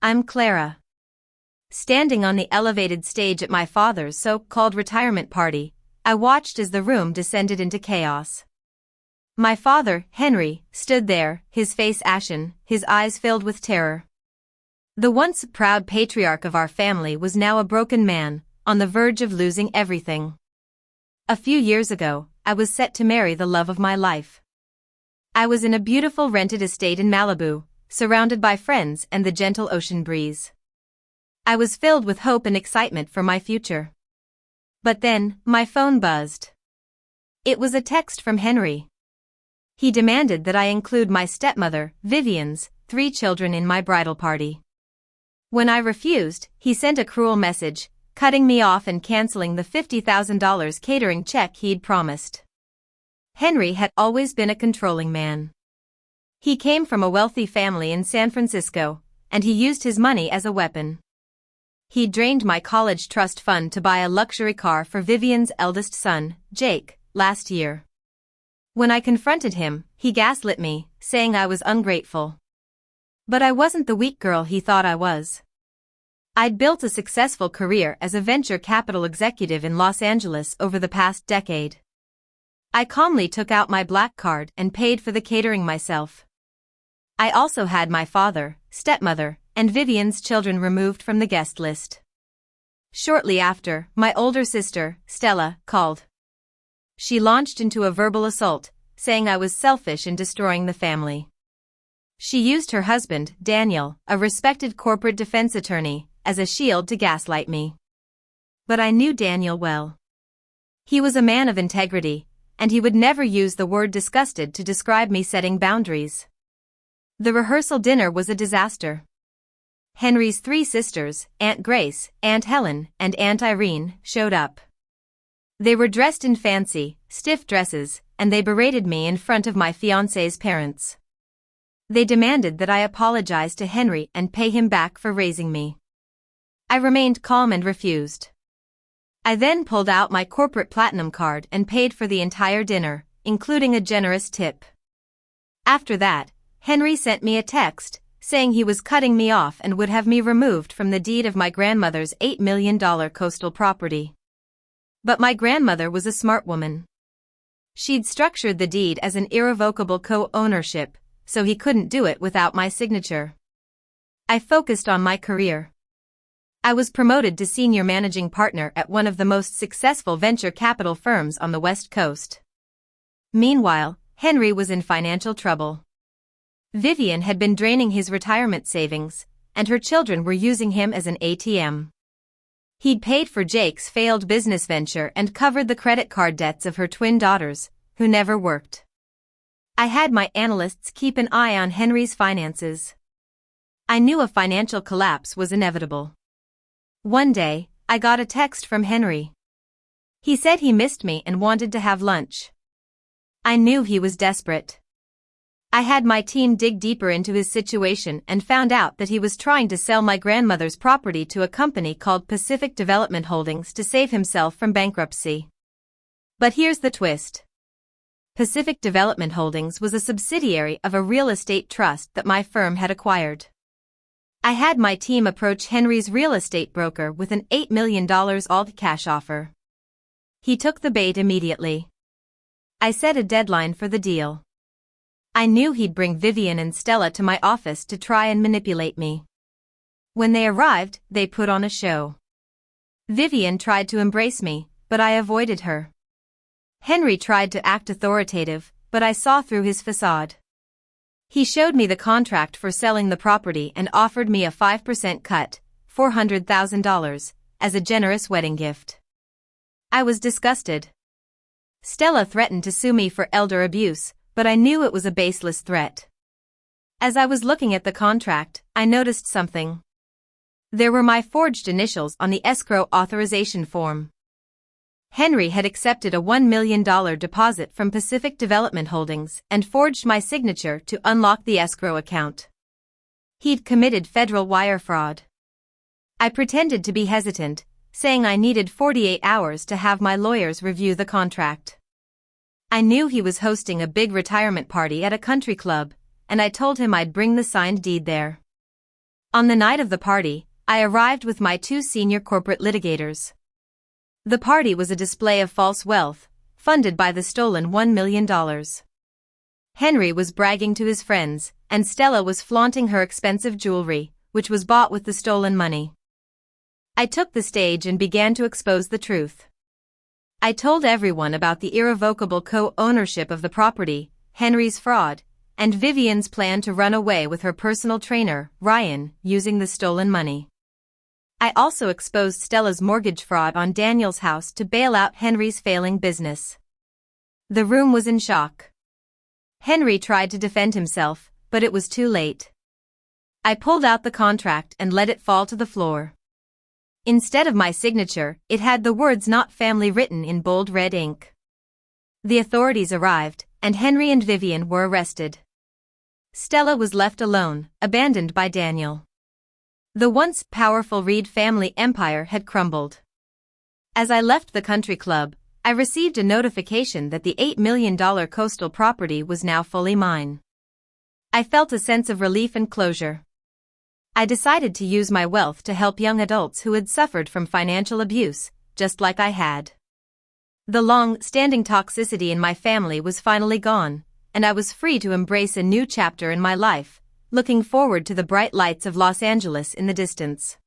I'm Clara. Standing on the elevated stage at my father's so-called retirement party, I watched as the room descended into chaos. My father, Henry, stood there, his face ashen, his eyes filled with terror. The once proud patriarch of our family was now a broken man, on the verge of losing everything. A few years ago, I was set to marry the love of my life. I was in a beautiful rented estate in Malibu, surrounded by friends and the gentle ocean breeze. I was filled with hope and excitement for my future. But then, my phone buzzed. It was a text from Henry. He demanded that I include my stepmother, Vivian's, 3 children in my bridal party. When I refused, he sent a cruel message, cutting me off and canceling the $50,000 catering check he'd promised. Henry had always been a controlling man. He came from a wealthy family in San Francisco, and he used his money as a weapon. He drained my college trust fund to buy a luxury car for Vivian's eldest son, Jake, last year. When I confronted him, he gaslit me, saying I was ungrateful. But I wasn't the weak girl he thought I was. I'd built a successful career as a venture capital executive in Los Angeles over the past decade. I calmly took out my black card and paid for the catering myself. I also had my father, stepmother, and Vivian's children removed from the guest list. Shortly after, my older sister, Stella, called. She launched into a verbal assault, saying I was selfish in destroying the family. She used her husband, Daniel, a respected corporate defense attorney, as a shield to gaslight me. But I knew Daniel well. He was a man of integrity, and he would never use the word disgusted to describe me setting boundaries. The rehearsal dinner was a disaster. Henry's 3 sisters, Aunt Grace, Aunt Helen, and Aunt Irene, showed up. They were dressed in fancy, stiff dresses, and they berated me in front of my fiancé's parents. They demanded that I apologize to Henry and pay him back for raising me. I remained calm and refused. I then pulled out my corporate platinum card and paid for the entire dinner, including a generous tip. After that, Henry sent me a text, saying he was cutting me off and would have me removed from the deed of my grandmother's $8 million coastal property. But my grandmother was a smart woman. She'd structured the deed as an irrevocable co-ownership, so he couldn't do it without my signature. I focused on my career. I was promoted to senior managing partner at one of the most successful venture capital firms on the West Coast. Meanwhile, Henry was in financial trouble. Vivian had been draining his retirement savings, and her children were using him as an ATM. He'd paid for Jake's failed business venture and covered the credit card debts of her twin daughters, who never worked. I had my analysts keep an eye on Henry's finances. I knew a financial collapse was inevitable. One day, I got a text from Henry. He said he missed me and wanted to have lunch. I knew he was desperate. I had my team dig deeper into his situation and found out that he was trying to sell my grandmother's property to a company called Pacific Development Holdings to save himself from bankruptcy. But here's the twist. Pacific Development Holdings was a subsidiary of a real estate trust that my firm had acquired. I had my team approach Henry's real estate broker with an $8 million all-cash offer. He took the bait immediately. I set a deadline for the deal. I knew he'd bring Vivian and Stella to my office to try and manipulate me. When they arrived, they put on a show. Vivian tried to embrace me, but I avoided her. Henry tried to act authoritative, but I saw through his facade. He showed me the contract for selling the property and offered me a 5% cut, $400,000, as a generous wedding gift. I was disgusted. Stella threatened to sue me for elder abuse, but I knew it was a baseless threat. As I was looking at the contract, I noticed something. There were my forged initials on the escrow authorization form. Henry had accepted a $1 million deposit from Pacific Development Holdings and forged my signature to unlock the escrow account. He'd committed federal wire fraud. I pretended to be hesitant, saying I needed 48 hours to have my lawyers review the contract. I knew he was hosting a big retirement party at a country club, and I told him I'd bring the signed deed there. On the night of the party, I arrived with my 2 senior corporate litigators. The party was a display of false wealth, funded by the stolen $1 million. Henry was bragging to his friends, and Stella was flaunting her expensive jewelry, which was bought with the stolen money. I took the stage and began to expose the truth. I told everyone about the irrevocable co-ownership of the property, Henry's fraud, and Vivian's plan to run away with her personal trainer, Ryan, using the stolen money. I also exposed Stella's mortgage fraud on Daniel's house to bail out Henry's failing business. The room was in shock. Henry tried to defend himself, but it was too late. I pulled out the contract and let it fall to the floor. Instead of my signature, it had the words "Not Family" written in bold red ink. The authorities arrived, and Henry and Vivian were arrested. Stella was left alone, abandoned by Daniel. The once powerful Reed family empire had crumbled. As I left the country club, I received a notification that the $8 million coastal property was now fully mine. I felt a sense of relief and closure. I decided to use my wealth to help young adults who had suffered from financial abuse, just like I had. The long-standing toxicity in my family was finally gone, and I was free to embrace a new chapter in my life, looking forward to the bright lights of Los Angeles in the distance.